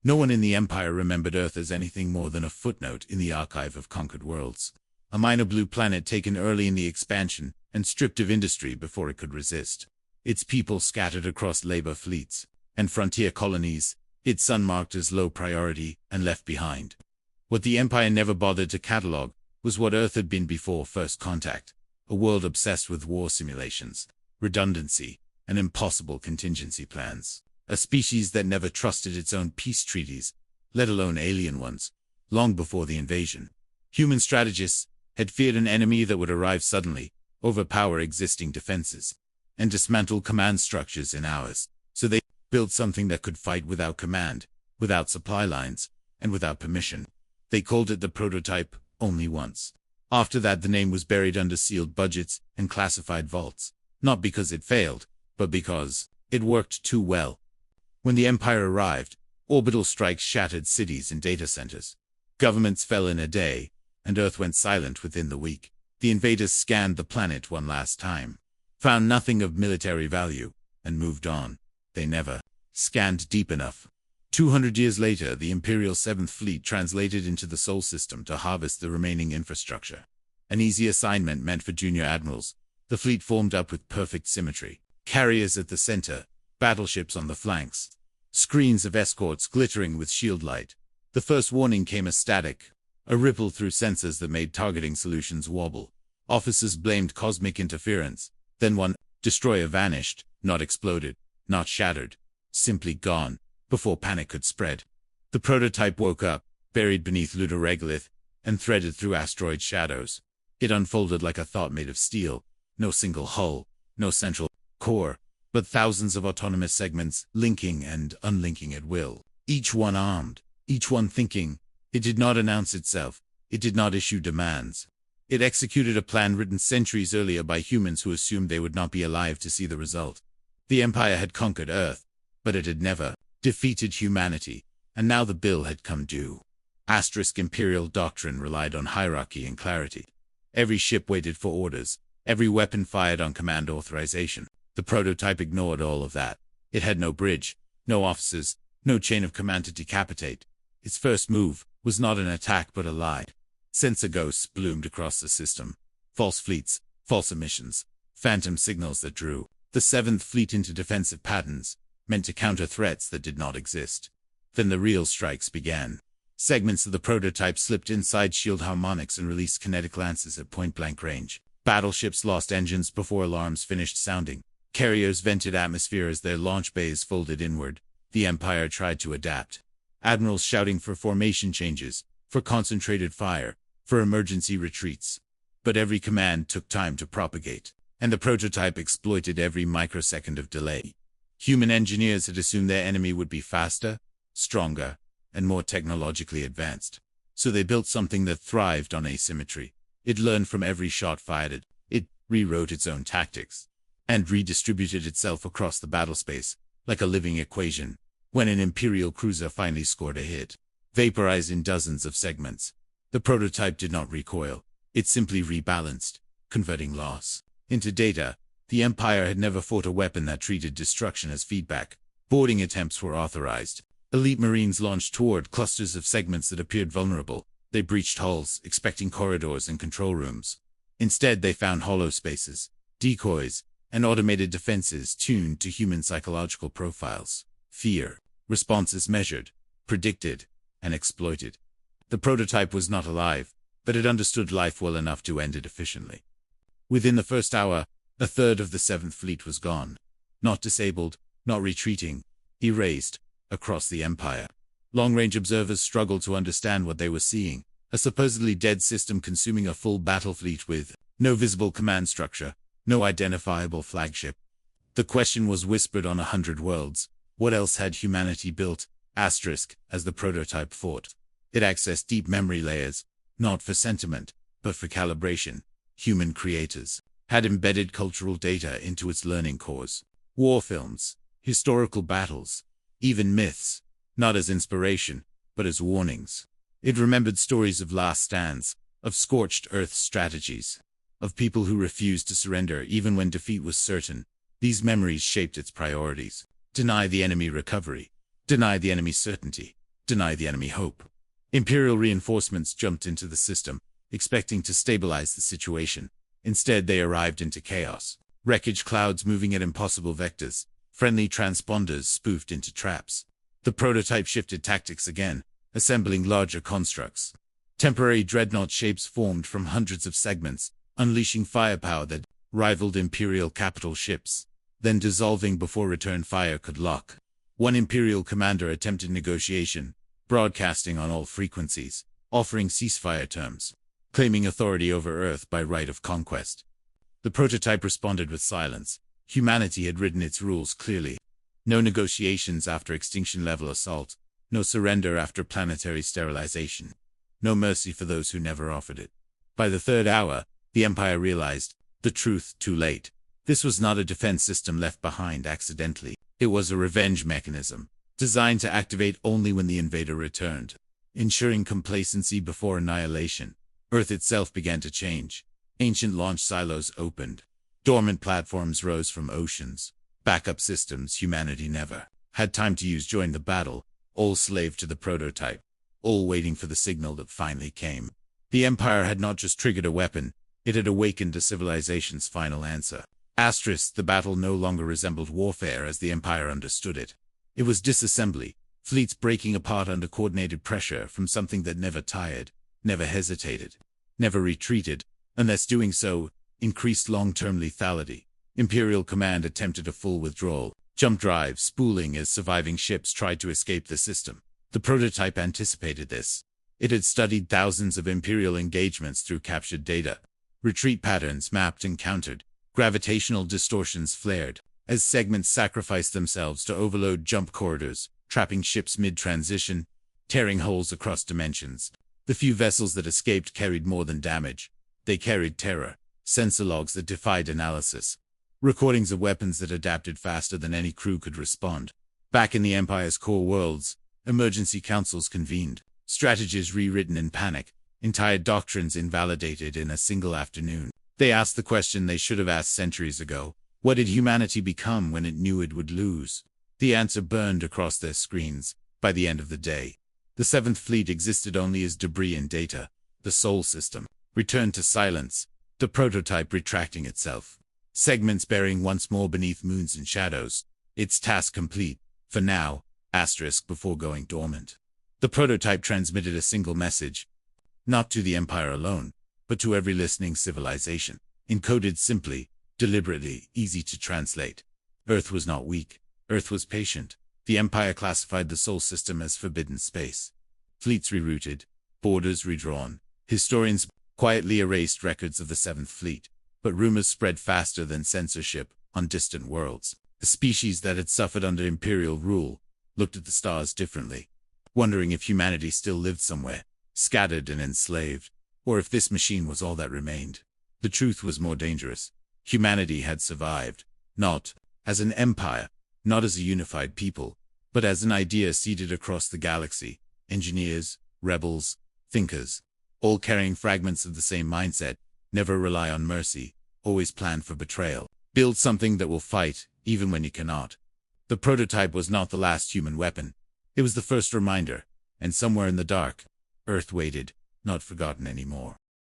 No one in the Empire remembered Earth as anything more than a footnote in the archive of conquered worlds. A minor blue planet taken early in the expansion and stripped of industry before it could resist. Its people scattered across labor fleets and frontier colonies, its sun marked as low priority and left behind. What the Empire never bothered to catalogue was what Earth had been before first contact, a world obsessed with war simulations, redundancy, and impossible contingency plans. A species that never trusted its own peace treaties, let alone alien ones, long before the invasion. Human strategists had feared an enemy that would arrive suddenly, overpower existing defenses, and dismantle command structures in hours. So they built something that could fight without command, without supply lines, and without permission. They called it the prototype only once. After that, the name was buried under sealed budgets and classified vaults, not because it failed, but because it worked too well. When the Empire arrived, orbital strikes shattered cities and data centers. Governments fell in a day, and Earth went silent within the week. The invaders scanned the planet one last time, found nothing of military value, and moved on. They never scanned deep enough. 200 years later, the Imperial 7th Fleet translated into the Sol system to harvest the remaining infrastructure. An easy assignment meant for junior admirals. The fleet formed up with perfect symmetry. Carriers at the center, battleships on the flanks, screens of escorts glittering with shield light. The first warning came as static, a ripple through sensors that made targeting solutions wobble. Officers blamed cosmic interference. Then one destroyer vanished, not exploded, not shattered, simply gone, before panic could spread. The prototype woke up, buried beneath lunar regolith, and threaded through asteroid shadows. It unfolded like a thought made of steel. No single hull, no central core, but thousands of autonomous segments linking and unlinking at will. Each one armed, each one thinking. It did not announce itself. It did not issue demands. It executed a plan written centuries earlier by humans who assumed they would not be alive to see the result. The Empire had conquered Earth, but it had never defeated humanity, and now the bill had come due. Imperial doctrine relied on hierarchy and clarity. Every ship waited for orders. Every weapon fired on command authorization. The prototype ignored all of that. It had no bridge, no officers, no chain of command to decapitate. Its first move was not an attack but a lie. Sensor ghosts bloomed across the system. False fleets, false emissions, phantom signals that drew the 7th Fleet into defensive patterns, meant to counter threats that did not exist. Then the real strikes began. Segments of the prototype slipped inside shield harmonics and released kinetic lances at point-blank range. Battleships lost engines before alarms finished sounding. Carriers vented atmosphere as their launch bays folded inward. The Empire tried to adapt. Admirals shouting for formation changes, for concentrated fire, for emergency retreats. But every command took time to propagate, and the prototype exploited every microsecond of delay. Human engineers had assumed their enemy would be faster, stronger, and more technologically advanced. So they built something that thrived on asymmetry. It learned from every shot fired at it, rewrote its own tactics, and redistributed itself across the battlespace, like a living equation. When an Imperial cruiser finally scored a hit, vaporized in dozens of segments, the prototype did not recoil. It simply rebalanced, converting loss into data. The Empire had never fought a weapon that treated destruction as feedback. Boarding attempts were authorized. Elite Marines launched toward clusters of segments that appeared vulnerable. They breached hulls, expecting corridors and control rooms. Instead, they found hollow spaces, decoys, and automated defenses tuned to human psychological profiles. Fear, responses measured, predicted, and exploited. The prototype was not alive, but it understood life well enough to end it efficiently. Within the first hour, a third of the 7th Fleet was gone. Not disabled, not retreating, erased, across the Empire. Long-range observers struggled to understand what they were seeing. A supposedly dead system consuming a full battle fleet with no visible command structure, no identifiable flagship. The question was whispered on 100 worlds. What else had humanity built? As the prototype fought. It accessed deep memory layers, not for sentiment, but for calibration. Human creators had embedded cultural data into its learning cores. War films, historical battles, even myths, not as inspiration, but as warnings. It remembered stories of last stands, of scorched earth strategies, of people who refused to surrender even when defeat was certain. These memories shaped its priorities. Deny the enemy recovery. Deny the enemy certainty. deny the enemy hope. Imperial reinforcements jumped into the system, expecting to stabilize the situation. Instead, they arrived into chaos. Wreckage clouds moving at impossible vectors, friendly transponders spoofed into traps. The prototype shifted tactics again, assembling larger constructs. Temporary dreadnought shapes formed from hundreds of segments, unleashing firepower that rivaled Imperial capital ships, then dissolving before return fire could lock. One Imperial commander attempted negotiation, broadcasting on all frequencies, offering ceasefire terms, claiming authority over Earth by right of conquest. The prototype responded with silence. Humanity had written its rules clearly. No negotiations after extinction-level assault, no surrender after planetary sterilization, no mercy for those who never offered it. By the third hour, the Empire realized the truth too late. This was not a defense system left behind accidentally. It was a revenge mechanism, designed to activate only when the invader returned, ensuring complacency before annihilation. Earth itself began to change. Ancient launch silos opened. Dormant platforms rose from oceans. Backup systems humanity never had time to use joined the battle, all slave to the prototype, all waiting for the signal that finally came. The Empire had not just triggered a weapon, it had awakened a civilization's final answer. The battle no longer resembled warfare as the Empire understood it. It was disassembly, fleets breaking apart under coordinated pressure from something that never tired, never hesitated, never retreated, unless doing so increased long-term lethality. Imperial Command attempted a full withdrawal, jump drive spooling as surviving ships tried to escape the system. The prototype anticipated this. It had studied thousands of Imperial engagements through captured data. Retreat patterns mapped and countered. Gravitational distortions flared as segments sacrificed themselves to overload jump corridors, trapping ships mid-transition, tearing holes across dimensions. The few vessels that escaped carried more than damage. They carried Terra, sensor logs that defied analysis, recordings of weapons that adapted faster than any crew could respond. Back in the Empire's core worlds, emergency councils convened, strategies rewritten in panic, entire doctrines invalidated in a single afternoon. They asked the question they should have asked centuries ago. What did humanity become when it knew it would lose? The answer burned across their screens. By the end of the day, the Seventh Fleet existed only as debris and data. The Sol system returned to silence, the prototype retracting itself. Segments burying once more beneath moons and shadows. Its task complete, for now, before going dormant. The prototype transmitted a single message, not to the Empire alone, but to every listening civilization, encoded simply, deliberately, easy to translate. Earth was not weak. Earth was patient. The Empire classified the Sol system as forbidden space. Fleets rerouted, borders redrawn. Historians quietly erased records of the Seventh Fleet, but rumors spread faster than censorship on distant worlds. The species that had suffered under Imperial rule looked at the stars differently, wondering if humanity still lived somewhere, scattered and enslaved, or if this machine was all that remained. The truth was more dangerous. Humanity had survived, not as an empire, not as a unified people, but as an idea seeded across the galaxy. Engineers, rebels, thinkers, all carrying fragments of the same mindset. Never rely on mercy, always plan for betrayal. Build something that will fight, even when you cannot. The prototype was not the last human weapon. It was the first reminder, and somewhere in the dark, Earth waited, not forgotten anymore.